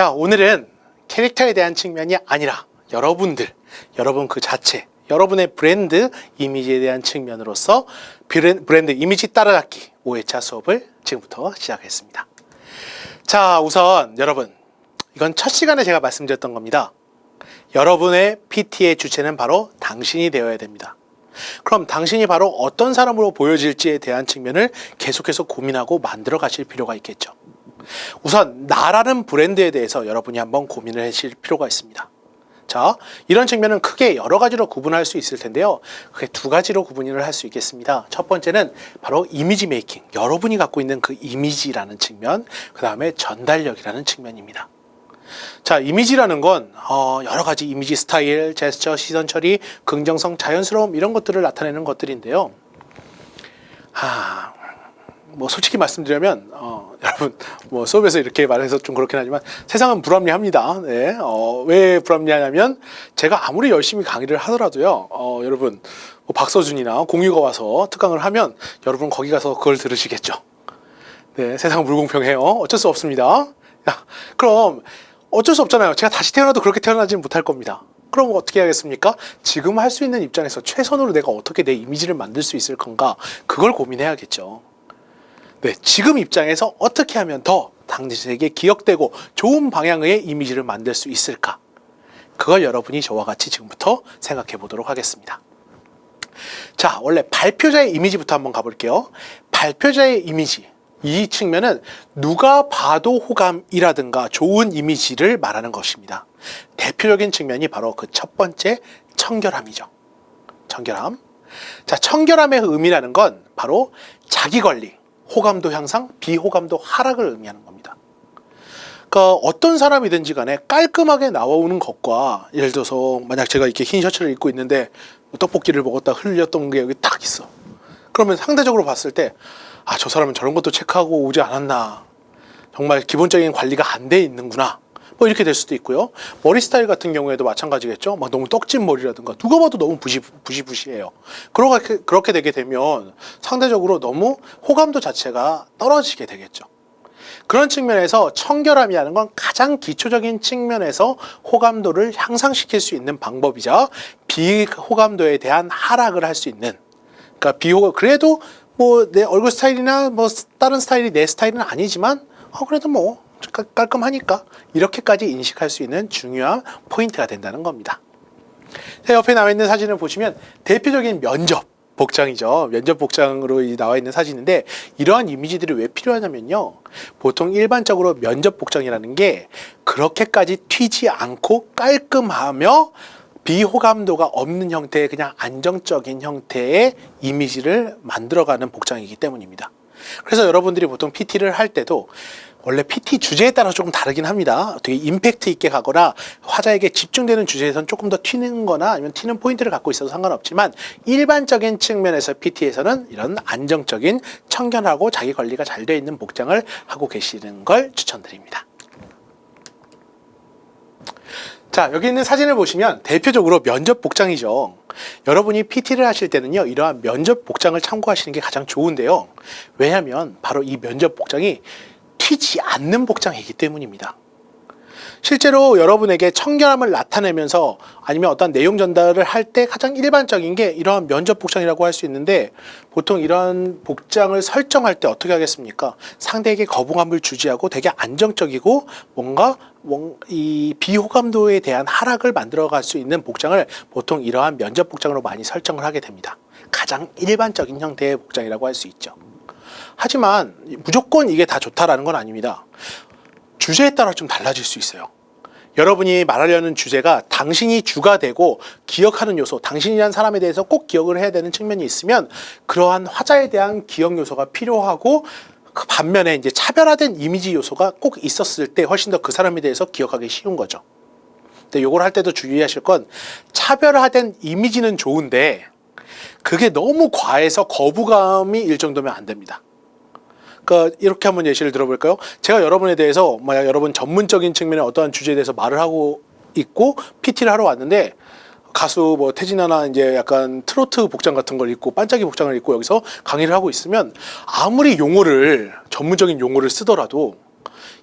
자, 오늘은 캐릭터에 대한 측면이 아니라 여러분 그 자체, 여러분의 브랜드 이미지에 대한 측면으로서 브랜드 이미지 따라잡기 5회차 수업을 지금부터 시작하겠습니다. 자, 우선 여러분, 이건 첫 시간에 제가 말씀드렸던 겁니다. 여러분의 PT의 주체는 바로 당신이 되어야 됩니다. 그럼 당신이 바로 어떤 사람으로 보여질지에 대한 측면을 계속해서 고민하고 만들어 가실 필요가 있겠죠. 우선 나라는 브랜드에 대해서 여러분이 한번 고민을 하실 필요가 있습니다. 자, 이런 측면은 크게 여러 가지로 구분할 수 있을 텐데요. 크게 두 가지로 구분을 할 수 있겠습니다. 첫 번째는 바로 이미지 메이킹, 여러분이 갖고 있는 그 이미지라는 측면, 그 다음에 전달력이라는 측면입니다. 자, 이미지라는 건 여러 가지 이미지 스타일, 제스처, 시선 처리, 긍정성, 자연스러움 이런 것들을 나타내는 것들인데요. 뭐 솔직히 말씀드리면 여러분 뭐 수업에서 이렇게 말해서 좀 그렇긴 하지만 세상은 불합리합니다. 네. 왜 불합리하냐면 제가 아무리 열심히 강의를 하더라도요. 여러분 뭐 박서준이나 공유가 와서 특강을 하면 여러분 거기 가서 그걸 들으시겠죠. 네, 세상은 불공평해요. 어쩔 수 없습니다. 야, 그럼 어쩔 수 없잖아요. 제가 다시 태어나도 그렇게 태어나지는 못할 겁니다. 그럼 어떻게 해야겠습니까? 지금 할 수 있는 입장에서 최선으로 내가 어떻게 내 이미지를 만들 수 있을 건가? 그걸 고민해야겠죠. 네, 지금 입장에서 어떻게 하면 더 당신에게 기억되고 좋은 방향의 이미지를 만들 수 있을까? 그걸 여러분이 저와 같이 지금부터 생각해 보도록 하겠습니다. 자, 원래 발표자의 이미지부터 한번 가볼게요. 발표자의 이미지. 이 측면은 누가 봐도 호감이라든가 좋은 이미지를 말하는 것입니다. 대표적인 측면이 바로 그 첫 번째 청결함이죠. 청결함. 자, 청결함의 의미라는 건 바로 자기 관리, 호감도 향상, 비호감도 하락을 의미하는 겁니다. 그러니까 어떤 사람이든지 간에 깔끔하게 나오는 것과 예를 들어서 만약 제가 이렇게 흰 셔츠를 입고 있는데 떡볶이를 먹었다 흘렸던 게 여기 딱 있어. 그러면 상대적으로 봤을 때 저 사람은 저런 것도 체크하고 오지 않았나. 정말 기본적인 관리가 안 돼 있는구나. 뭐 이렇게 될 수도 있고요. 머리 스타일 같은 경우에도 마찬가지겠죠. 막 너무 떡진 머리라든가 누가 봐도 너무 부시부시해요. 그렇게 되게 되면 상대적으로 너무 호감도 자체가 떨어지게 되겠죠. 그런 측면에서 청결함이라는 건 가장 기초적인 측면에서 호감도를 향상시킬 수 있는 방법이자 비호감도에 대한 하락을 할 수 있는, 그러니까 그래도 뭐 내 얼굴 스타일이나 뭐 다른 스타일이 내 스타일은 아니지만 그래도 뭐 깔끔하니까 이렇게까지 인식할 수 있는 중요한 포인트가 된다는 겁니다. 자, 옆에 나와 있는 사진을 보시면 대표적인 면접 복장이죠. 면접 복장으로 나와 있는 사진인데 이러한 이미지들이 왜 필요하냐면요. 보통 일반적으로 면접 복장이라는 게 그렇게까지 튀지 않고 깔끔하며 비호감도가 없는 형태의 그냥 안정적인 형태의 이미지를 만들어가는 복장이기 때문입니다. 그래서 여러분들이 보통 PT를 할 때도 원래 PT 주제에 따라 조금 다르긴 합니다. 되게 임팩트 있게 가거나 화자에게 집중되는 주제에서는 조금 더 튀는 거나 아니면 튀는 포인트를 갖고 있어도 상관없지만 일반적인 측면에서 PT에서는 이런 안정적인 청결하고 자기 관리가 잘 되어 있는 복장을 하고 계시는 걸 추천드립니다. 자, 여기 있는 사진을 보시면 대표적으로 면접 복장이죠. 여러분이 PT를 하실 때는요, 이러한 면접 복장을 참고하시는 게 가장 좋은데요. 왜냐하면 바로 이 면접 복장이 튀지 않는 복장이기 때문입니다. 실제로 여러분에게 청결함을 나타내면서 아니면 어떤 내용 전달을 할 때 가장 일반적인 게 이러한 면접 복장이라고 할 수 있는데 보통 이런 복장을 설정할 때 어떻게 하겠습니까? 상대에게 거부감을 주지하고 되게 안정적이고 뭔가 이 비호감도에 대한 하락을 만들어갈 수 있는 복장을 보통 이러한 면접 복장으로 많이 설정을 하게 됩니다. 가장 일반적인 형태의 복장이라고 할 수 있죠. 하지만 무조건 이게 다 좋다라는 건 아닙니다. 주제에 따라 좀 달라질 수 있어요. 여러분이 말하려는 주제가 당신이 주가 되고 기억하는 요소, 당신이라는 사람에 대해서 꼭 기억을 해야 되는 측면이 있으면 그러한 화자에 대한 기억 요소가 필요하고 그 반면에 이제 차별화된 이미지 요소가 꼭 있었을 때 훨씬 더 그 사람에 대해서 기억하기 쉬운 거죠. 근데 요걸 할 때도 주의하실 건 차별화된 이미지는 좋은데 그게 너무 과해서 거부감이 일 정도면 안 됩니다. 그러니까 이렇게 한번 예시를 들어볼까요? 제가 여러분에 대해서 만약 여러분 전문적인 측면의 어떠한 주제에 대해서 말을 하고 있고 PT를 하러 왔는데 가수 뭐 태진아나 이제 약간 트로트 복장 같은 걸 입고 반짝이 복장을 입고 여기서 강의를 하고 있으면 아무리 전문적인 용어를 쓰더라도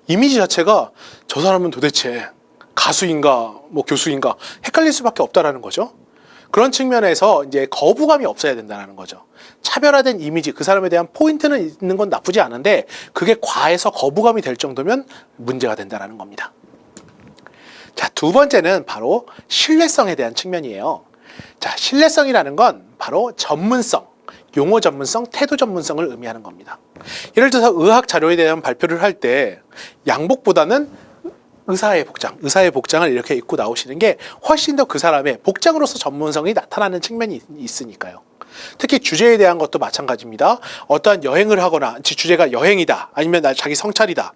이미지 자체가 저 사람은 도대체 가수인가 뭐 교수인가 헷갈릴 수밖에 없다라는 거죠. 그런 측면에서 이제 거부감이 없어야 된다는 거죠. 차별화된 이미지, 그 사람에 대한 포인트는 있는 건 나쁘지 않은데 그게 과해서 거부감이 될 정도면 문제가 된다는 겁니다. 자, 두 번째는 바로 신뢰성에 대한 측면이에요. 자, 신뢰성이라는 건 바로 전문성, 용어 전문성, 태도 전문성을 의미하는 겁니다. 예를 들어서 의학 자료에 대한 발표를 할 때 양복보다는 의사의 복장을 이렇게 입고 나오시는 게 훨씬 더 그 사람의 복장으로서 전문성이 나타나는 측면이 있으니까요. 특히 주제에 대한 것도 마찬가지입니다. 어떠한 여행을 하거나 주제가 여행이다, 아니면 자기 성찰이다.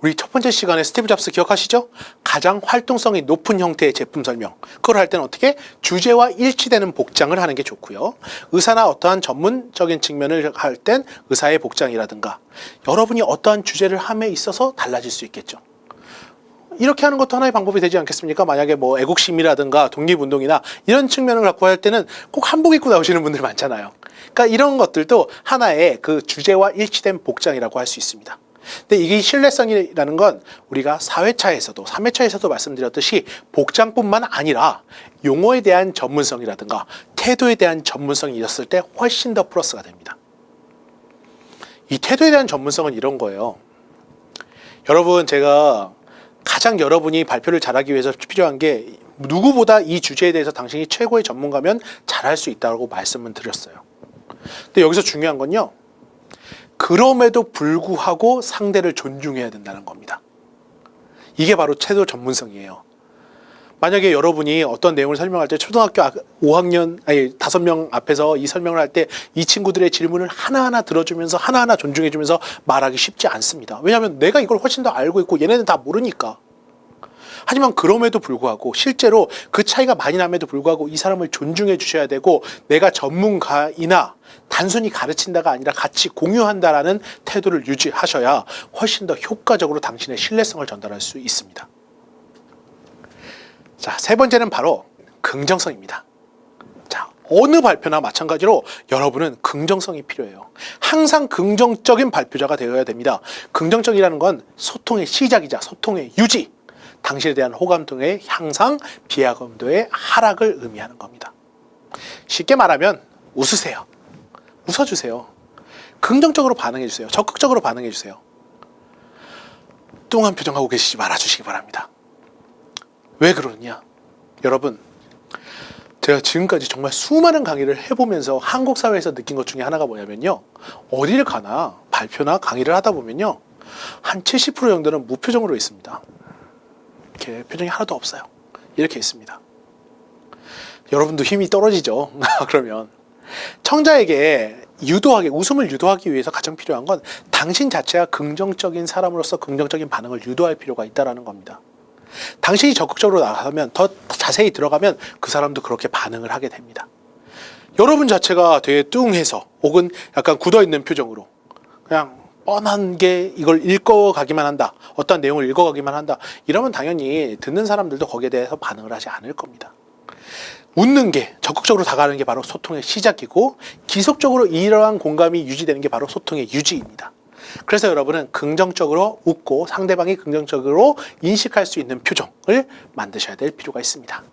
우리 첫 번째 시간에 스티브 잡스 기억하시죠? 가장 활동성이 높은 형태의 제품 설명. 그걸 할 때는 어떻게? 주제와 일치되는 복장을 하는 게 좋고요. 의사나 어떠한 전문적인 측면을 할 땐 의사의 복장이라든가 여러분이 어떠한 주제를 함에 있어서 달라질 수 있겠죠. 이렇게 하는 것도 하나의 방법이 되지 않겠습니까? 만약에 뭐 애국심이라든가 독립운동이나 이런 측면을 갖고 할 때는 꼭 한복 입고 나오시는 분들 많잖아요. 그러니까 이런 것들도 하나의 그 주제와 일치된 복장이라고 할 수 있습니다. 근데 이게 신뢰성이라는 건 우리가 4회차에서도 3회차에서도 말씀드렸듯이 복장뿐만 아니라 용어에 대한 전문성이라든가 태도에 대한 전문성이 있었을 때 훨씬 더 플러스가 됩니다. 이 태도에 대한 전문성은 이런 거예요. 여러분, 제가 가장 여러분이 발표를 잘하기 위해서 필요한 게 누구보다 이 주제에 대해서 당신이 최고의 전문가면 잘할 수 있다고 말씀을 드렸어요. 근데 여기서 중요한 건요, 그럼에도 불구하고 상대를 존중해야 된다는 겁니다. 이게 바로 태도 전문성이에요. 만약에 여러분이 어떤 내용을 설명할 때 초등학교 5명 앞에서 이 설명을 할 때 이 친구들의 질문을 하나하나 들어주면서 하나하나 존중해주면서 말하기 쉽지 않습니다. 왜냐하면 내가 이걸 훨씬 더 알고 있고 얘네는 다 모르니까. 하지만 그럼에도 불구하고 실제로 그 차이가 많이 남에도 불구하고 이 사람을 존중해 주셔야 되고 내가 전문가이나 단순히 가르친다가 아니라 같이 공유한다라는 태도를 유지하셔야 훨씬 더 효과적으로 당신의 신뢰성을 전달할 수 있습니다. 자, 세 번째는 바로 긍정성입니다. 자, 어느 발표나 마찬가지로 여러분은 긍정성이 필요해요. 항상 긍정적인 발표자가 되어야 됩니다. 긍정적이라는 건 소통의 시작이자 소통의 유지, 당신에 대한 호감도의 향상, 비하감도의 하락을 의미하는 겁니다. 쉽게 말하면 웃으세요. 웃어주세요. 긍정적으로 반응해주세요. 적극적으로 반응해주세요. 뚱한 표정하고 계시지 말아주시기 바랍니다. 왜 그러느냐? 여러분, 제가 지금까지 정말 수많은 강의를 해보면서 한국 사회에서 느낀 것 중에 하나가 뭐냐면요, 어디를 가나 발표나 강의를 하다 보면요, 한 70% 정도는 무표정으로 있습니다. 이렇게 표정이 하나도 없어요. 이렇게 있습니다. 여러분도 힘이 떨어지죠. 그러면 청자에게 웃음을 유도하기 위해서 가장 필요한 건 당신 자체가 긍정적인 사람으로서 긍정적인 반응을 유도할 필요가 있다는 겁니다. 당신이 적극적으로 나가면, 더 자세히 들어가면 그 사람도 그렇게 반응을 하게 됩니다. 여러분 자체가 되게 뚱해서 혹은 약간 굳어있는 표정으로 그냥 뻔한 게 이걸 읽어가기만 한다, 어떤 내용을 읽어가기만 한다, 이러면 당연히 듣는 사람들도 거기에 대해서 반응을 하지 않을 겁니다. 웃는 게, 적극적으로 다가가는 게 바로 소통의 시작이고 지속적으로 이러한 공감이 유지되는 게 바로 소통의 유지입니다. 그래서 여러분은 긍정적으로 웃고 상대방이 긍정적으로 인식할 수 있는 표정을 만드셔야 될 필요가 있습니다.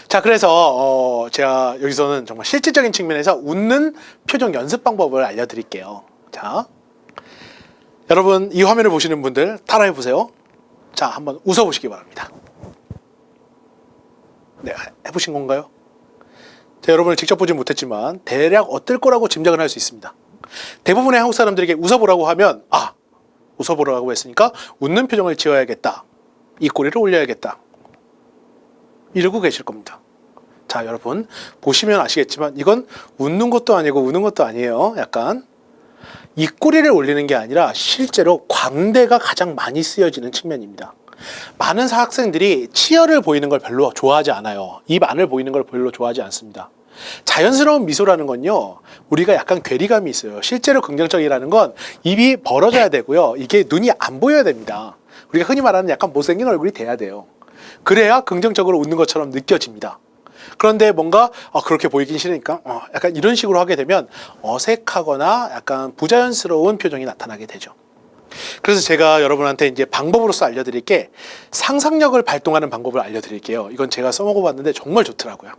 자, 그래서 제가 여기서는 정말 실질적인 측면에서 웃는 표정 연습 방법을 알려드릴게요. 자, 여러분 이 화면을 보시는 분들 따라해 보세요. 자, 한번 웃어보시기 바랍니다. 네, 해보신 건가요? 제가 여러분을 직접 보진 못했지만 대략 어떨 거라고 짐작을 할 수 있습니다. 대부분의 한국 사람들에게 웃어보라고 하면, 아, 웃어보라고 했으니까 웃는 표정을 지어야겠다, 입꼬리를 올려야겠다, 이러고 계실 겁니다. 자, 여러분 보시면 아시겠지만 이건 웃는 것도 아니고 우는 것도 아니에요. 약간 입꼬리를 올리는 게 아니라 실제로 광대가 가장 많이 쓰여지는 측면입니다. 많은 학생들이 치열을 보이는 걸 별로 좋아하지 않아요. 입 안을 보이는 걸 별로 좋아하지 않습니다. 자연스러운 미소라는 건요, 우리가 약간 괴리감이 있어요. 실제로 긍정적이라는 건 입이 벌어져야 되고요, 이게 눈이 안 보여야 됩니다. 우리가 흔히 말하는 약간 못생긴 얼굴이 돼야 돼요. 그래야 긍정적으로 웃는 것처럼 느껴집니다. 그런데 뭔가 그렇게 보이긴 싫으니까 약간 이런 식으로 하게 되면 어색하거나 약간 부자연스러운 표정이 나타나게 되죠. 그래서 제가 여러분한테 이제 방법으로서 알려드릴 게 상상력을 발동하는 방법을 알려드릴게요. 이건 제가 써먹어봤는데 정말 좋더라고요.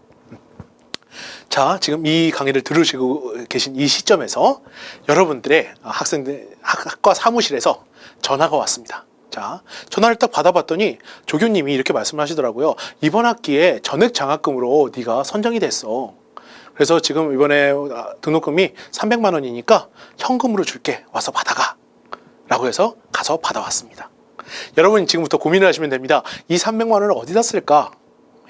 자, 지금 이 강의를 들으시고 계신 이 시점에서 여러분들의 학생들 학과 사무실에서 전화가 왔습니다. 자, 전화를 딱 받아봤더니 조교님이 이렇게 말씀을 하시더라고요. 이번 학기에 전액 장학금으로 네가 선정이 됐어. 그래서 지금 이번에 등록금이 300만 원이니까 현금으로 줄게. 와서 받아가. 라고 해서 가서 받아왔습니다. 여러분 지금부터 고민을 하시면 됩니다. 이 300만 원을 어디다 쓸까?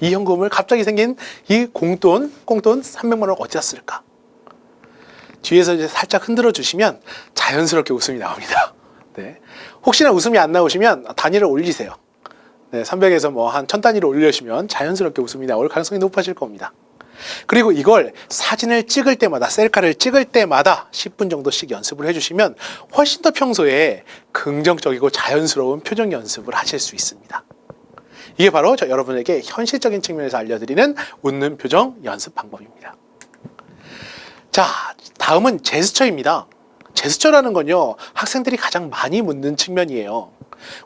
이 현금을 갑자기 생긴 이 공돈 300만 원을 어디다 쓸까? 뒤에서 이제 살짝 흔들어 주시면 자연스럽게 웃음이 나옵니다. 네. 혹시나 웃음이 안 나오시면 단위를 올리세요. 네, 300에서 뭐 한 1000단위를 올리시면 자연스럽게 웃음이 나올 가능성이 높아질 겁니다. 그리고 이걸 사진을 찍을 때마다, 셀카를 찍을 때마다 10분 정도씩 연습을 해주시면 훨씬 더 평소에 긍정적이고 자연스러운 표정 연습을 하실 수 있습니다. 이게 바로 여러분에게 현실적인 측면에서 알려드리는 웃는 표정 연습 방법입니다. 자, 다음은 제스처입니다. 제스처라는 건요, 학생들이 가장 많이 묻는 측면이에요.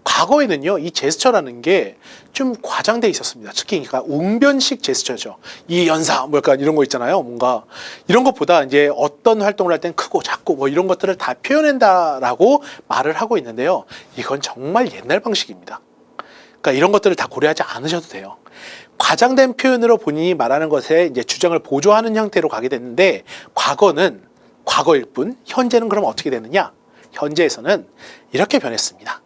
과거에는요, 이 제스처라는 게 좀 과장돼 있었습니다. 특히 그러니까 웅변식 제스처죠. 이 연사, 뭐 약간 이런 거 있잖아요. 뭔가 이런 것보다 이제 어떤 활동을 할 땐 크고 작고 뭐 이런 것들을 다 표현한다라고 말을 하고 있는데요. 이건 정말 옛날 방식입니다. 그러니까 이런 것들을 다 고려하지 않으셔도 돼요. 과장된 표현으로 본인이 말하는 것에 이제 주장을 보조하는 형태로 가게 됐는데, 과거는 과거일 뿐, 현재는 그럼 어떻게 되느냐? 현재에서는 이렇게 변했습니다.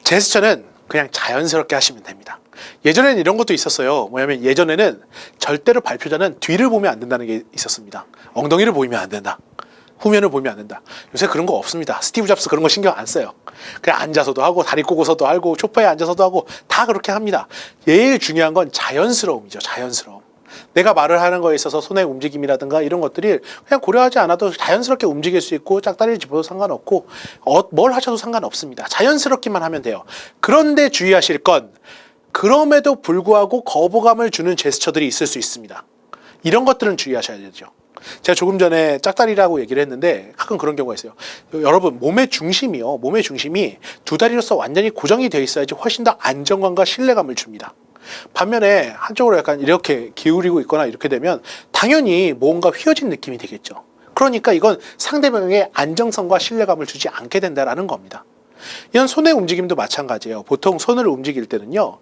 제스처는 그냥 자연스럽게 하시면 됩니다. 예전에는 이런 것도 있었어요. 뭐냐면 예전에는 절대로 발표자는 뒤를 보면 안 된다는 게 있었습니다. 엉덩이를 보이면 안 된다. 후면을 보면 안 된다. 요새 그런 거 없습니다. 스티브 잡스 그런 거 신경 안 써요. 그냥 앉아서도 하고 다리 꼬고서도 하고 소파에 앉아서도 하고 다 그렇게 합니다. 제일 중요한 건 자연스러움이죠. 자연스러움. 내가 말을 하는 거에 있어서 손의 움직임이라든가 이런 것들이 그냥 고려하지 않아도 자연스럽게 움직일 수 있고, 짝다리를 짚어도 상관없고 뭘 하셔도 상관없습니다. 자연스럽기만 하면 돼요. 그런데 주의하실 건 그럼에도 불구하고 거부감을 주는 제스처들이 있을 수 있습니다. 이런 것들은 주의하셔야 되죠. 제가 조금 전에 짝다리라고 얘기를 했는데 가끔 그런 경우가 있어요. 여러분, 몸의 중심이 두 다리로서 완전히 고정이 되어 있어야지 훨씬 더 안정감과 신뢰감을 줍니다. 반면에 한쪽으로 약간 이렇게 기울이고 있거나 이렇게 되면 당연히 뭔가 휘어진 느낌이 되겠죠. 그러니까 이건 상대방에게 안정성과 신뢰감을 주지 않게 된다는 겁니다. 이런 손의 움직임도 마찬가지예요. 보통 손을 움직일 때는요,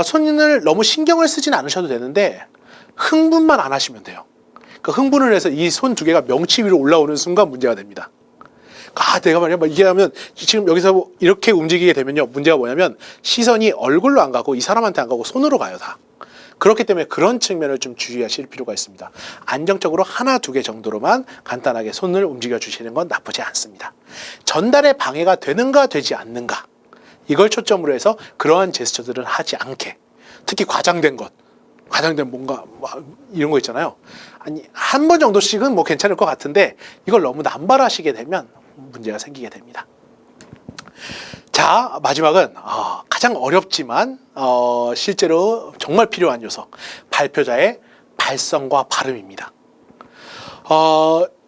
손을 너무 신경을 쓰진 않으셔도 되는데 흥분만 안 하시면 돼요. 그 흥분을 해서 이 손 두 개가 명치 위로 올라오는 순간 문제가 됩니다. 내가 말이야, 이게 하면 지금 여기서 이렇게 움직이게 되면요, 문제가 뭐냐면 시선이 얼굴로 안 가고 이 사람한테 안 가고 손으로 가요, 다. 그렇기 때문에 그런 측면을 좀 주의하실 필요가 있습니다. 안정적으로 하나, 두 개 정도로만 간단하게 손을 움직여 주시는 건 나쁘지 않습니다. 전달에 방해가 되는가 되지 않는가, 이걸 초점으로 해서 그러한 제스처들은 하지 않게, 특히 과장된 뭔가 이런 거 있잖아요. 아니, 한 번 정도씩은 뭐 괜찮을 것 같은데 이걸 너무 남발하시게 되면 문제가 생기게 됩니다. 자, 마지막은 가장 어렵지만 실제로 정말 필요한 요소, 발표자의 발성과 발음입니다.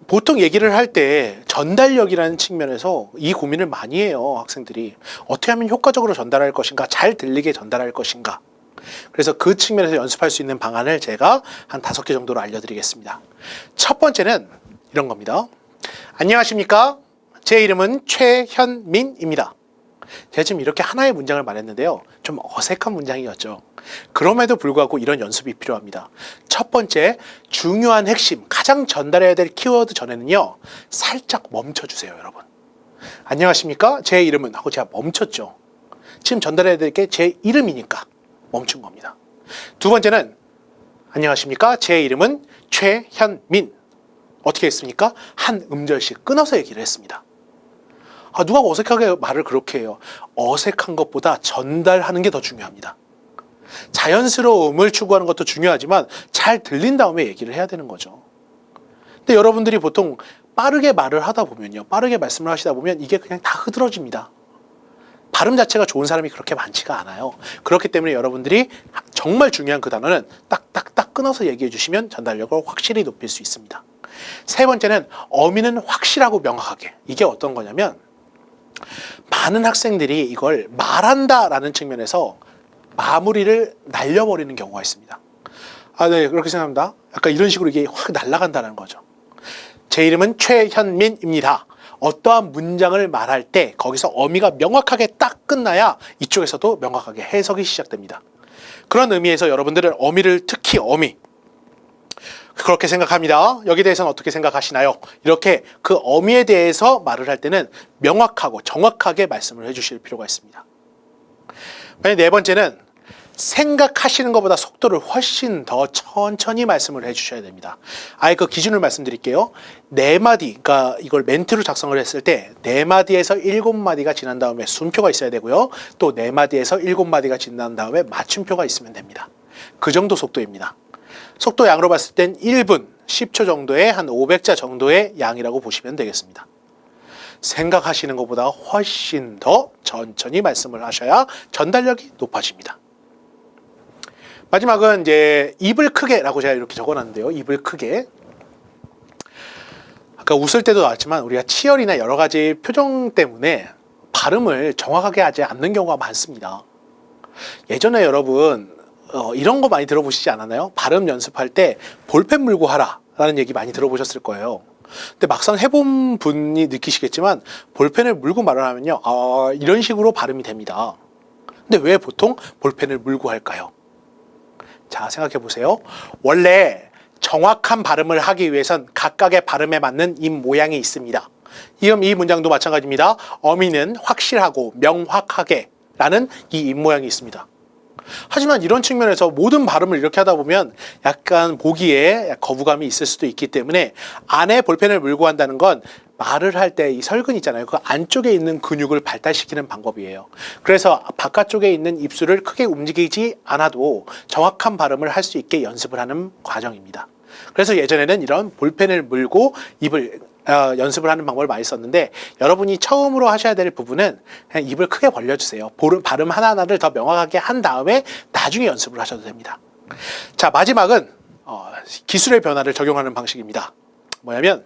보통 얘기를 할 때 전달력이라는 측면에서 이 고민을 많이 해요, 학생들이. 어떻게 하면 효과적으로 전달할 것인가, 잘 들리게 전달할 것인가. 그래서 그 측면에서 연습할 수 있는 방안을 제가 한 5개 정도로 알려드리겠습니다. 첫 번째는 이런 겁니다. 안녕하십니까? 제 이름은 최현민입니다. 제가 지금 이렇게 하나의 문장을 말했는데요, 좀 어색한 문장이었죠. 그럼에도 불구하고 이런 연습이 필요합니다. 첫 번째, 중요한 핵심, 가장 전달해야 될 키워드 전에는요, 살짝 멈춰주세요, 여러분. 안녕하십니까? 제 이름은 하고 제가 멈췄죠. 지금 전달해야 될 게 제 이름이니까 멈춘 겁니다. 두 번째는 안녕하십니까? 제 이름은 최현민. 어떻게 했습니까? 한 음절씩 끊어서 얘기를 했습니다. 누가 어색하게 말을 그렇게 해요? 어색한 것보다 전달하는 게 더 중요합니다. 자연스러움을 추구하는 것도 중요하지만 잘 들린 다음에 얘기를 해야 되는 거죠. 근데 여러분들이 보통 빠르게 말을 하다 보면요, 빠르게 말씀을 하시다 보면 이게 그냥 다 흐드러집니다. 발음 자체가 좋은 사람이 그렇게 많지가 않아요. 그렇기 때문에 여러분들이 정말 중요한 그 단어는 딱딱딱 끊어서 얘기해 주시면 전달력을 확실히 높일 수 있습니다. 세 번째는 어미는 확실하고 명확하게. 이게 어떤 거냐면 많은 학생들이 이걸 말한다라는 측면에서 마무리를 날려버리는 경우가 있습니다. 아, 네, 그렇게 생각합니다. 약간 이런 식으로 이게 확 날아간다는 거죠. 제 이름은 최현민입니다. 어떠한 문장을 말할 때 거기서 어미가 명확하게 딱 끝나야 이쪽에서도 명확하게 해석이 시작됩니다. 그런 의미에서 여러분들은 어미를, 특히 어미, 그렇게 생각합니다. 여기에 대해서는 어떻게 생각하시나요? 이렇게 그 어미에 대해서 말을 할 때는 명확하고 정확하게 말씀을 해주실 필요가 있습니다. 네 번째는 생각하시는 것보다 속도를 훨씬 더 천천히 말씀을 해주셔야 됩니다. 아예 그 기준을 말씀드릴게요. 4마디, 그러니까 이걸 멘트로 작성을 했을 때 4마디에서 7마디가 지난 다음에 순표가 있어야 되고요. 또 4마디에서 7마디가 지난 다음에 맞춤표가 있으면 됩니다. 그 정도 속도입니다. 속도 양으로 봤을 땐 1분 10초 정도의 한 500자 정도의 양이라고 보시면 되겠습니다. 생각하시는 것보다 훨씬 더 천천히 말씀을 하셔야 전달력이 높아집니다. 마지막은 이제 입을 크게라고 제가 이렇게 적어놨는데요. 입을 크게. 아까 웃을 때도 나왔지만 우리가 치열이나 여러 가지 표정 때문에 발음을 정확하게 하지 않는 경우가 많습니다. 예전에 여러분 이런 거 많이 들어보시지 않았나요? 발음 연습할 때 볼펜 물고 하라 라는 얘기 많이 들어보셨을 거예요. 근데 막상 해본 분이 느끼시겠지만 볼펜을 물고 말을 하면요, 이런 식으로 발음이 됩니다. 근데 왜 보통 볼펜을 물고 할까요? 자, 생각해 보세요. 원래 정확한 발음을 하기 위해선 각각의 발음에 맞는 입 모양이 있습니다. 이 문장도 마찬가지입니다. 어미는 확실하고 명확하게 라는 이 입 모양이 있습니다. 하지만 이런 측면에서 모든 발음을 이렇게 하다 보면 약간 보기에 거부감이 있을 수도 있기 때문에 안에 볼펜을 물고 한다는 건 말을 할 때 이 설근 있잖아요. 그 안쪽에 있는 근육을 발달시키는 방법이에요. 그래서 바깥쪽에 있는 입술을 크게 움직이지 않아도 정확한 발음을 할 수 있게 연습을 하는 과정입니다. 그래서 예전에는 이런 볼펜을 물고 입을 연습을 하는 방법을 많이 썼는데, 여러분이 처음으로 하셔야 될 부분은 그냥 입을 크게 벌려주세요. 발음 하나하나를 더 명확하게 한 다음에 나중에 연습을 하셔도 됩니다. 자, 마지막은 기술의 변화를 적용하는 방식입니다. 뭐냐면,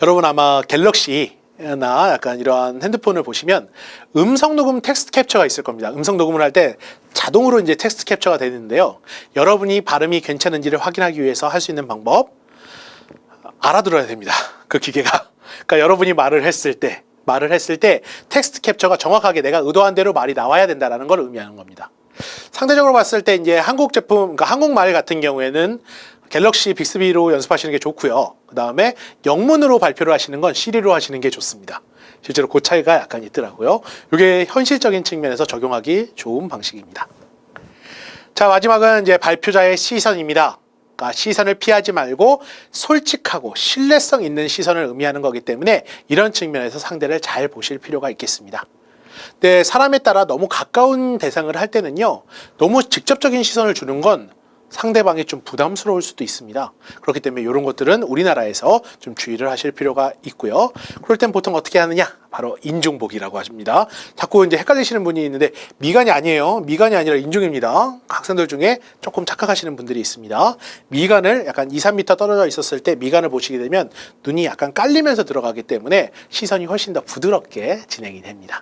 여러분 아마 갤럭시나 약간 이러한 핸드폰을 보시면 음성 녹음 텍스트 캡처가 있을 겁니다. 음성 녹음을 할 때 자동으로 이제 텍스트 캡처가 되는데요. 여러분이 발음이 괜찮은지를 확인하기 위해서 할 수 있는 방법, 알아들어야 됩니다. 그 기계가. 그러니까 여러분이 말을 했을 때 텍스트 캡처가 정확하게 내가 의도한 대로 말이 나와야 된다는 걸 의미하는 겁니다. 상대적으로 봤을 때 이제 한국 제품, 그러니까 한국말 같은 경우에는 갤럭시 빅스비로 연습하시는 게 좋고요. 그 다음에 영문으로 발표를 하시는 건 시리로 하시는 게 좋습니다. 실제로 그 차이가 약간 있더라고요. 이게 현실적인 측면에서 적용하기 좋은 방식입니다. 자, 마지막은 이제 발표자의 시선입니다. 그러니까 시선을 피하지 말고 솔직하고 신뢰성 있는 시선을 의미하는 거기 때문에 이런 측면에서 상대를 잘 보실 필요가 있겠습니다. 근데 사람에 따라 너무 가까운 대상을 할 때는요, 너무 직접적인 시선을 주는 건 상대방이 좀 부담스러울 수도 있습니다. 그렇기 때문에 이런 것들은 우리나라에서 좀 주의를 하실 필요가 있고요. 그럴 땐 보통 어떻게 하느냐? 바로 인중보기라고 하십니다. 자꾸 이제 헷갈리시는 분이 있는데 미간이 아니에요. 미간이 아니라 인중입니다. 학생들 중에 조금 착각하시는 분들이 있습니다. 미간을 약간 2, 3m 떨어져 있었을 때 미간을 보시게 되면 눈이 약간 깔리면서 들어가기 때문에 시선이 훨씬 더 부드럽게 진행이 됩니다.